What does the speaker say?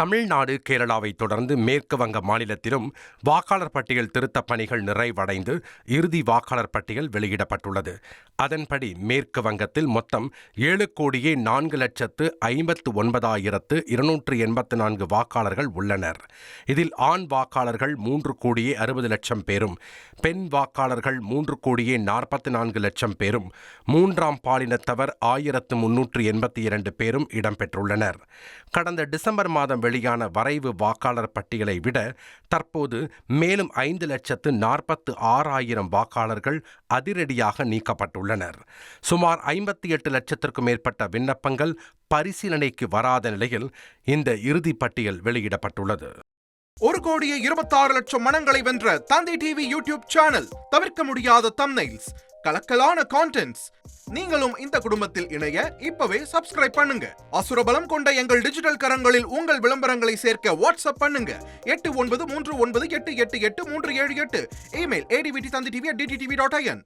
தமிழ்நாடு, கேரளாவை தொடர்ந்து மேற்கு வங்க மாநிலத்திலும் வாக்காளர் பட்டியல் திருத்தப் பணிகள் நிறைவடைந்து இறுதி வாக்காளர் பட்டியல் வெளியிடப்பட்டுள்ளது. அதன்படி மேற்கு வங்கத்தில் மொத்தம் 7,04,59,284 வாக்காளர்கள் உள்ளனர். இதில் ஆண் வாக்காளர்கள் 3,60,00,000 பேரும், பெண் வாக்காளர்கள் 3,44,00,000 பேரும், மூன்றாம் பாலினத்தவர் 1,382 பேரும் இடம்பெற்றுள்ளனர். கடந்த டிசம்பர் மாதம் வெளியான வரைவு வாக்காளர் பட்டியலை விட தற்போது மேலும் 5,46,000 வாக்காளர்கள் அதிரடியாக நீக்கப்பட்டுள்ளனர். சுமார் 58 லட்சத்திற்கும் மேற்பட்ட விண்ணப்பங்கள் பரிசீலனைக்கு வராத நிலையில் இந்த இறுதி பட்டியல் வெளியிடப்பட்டுள்ளது. 1,26,00,000 மனங்களை வென்ற தந்தை டிவி யூடியூப் சேனல். தவிர்க்க முடியாத தம்ப்நெயில்ஸ், கலக்கலான கான்டென்ட்ஸ். நீங்களும் இந்த குடும்பத்தில் இணைய இப்பவே சப்ஸ்கிரைப் பண்ணுங்க. அசுரபலம் கொண்ட எங்கள் டிஜிட்டல் கரங்களில் உங்கள் விளம்பரங்களை சேர்க்க வாட்ஸ்அப் பண்ணுங்க. 8939888838. Email advttv@dttv.in.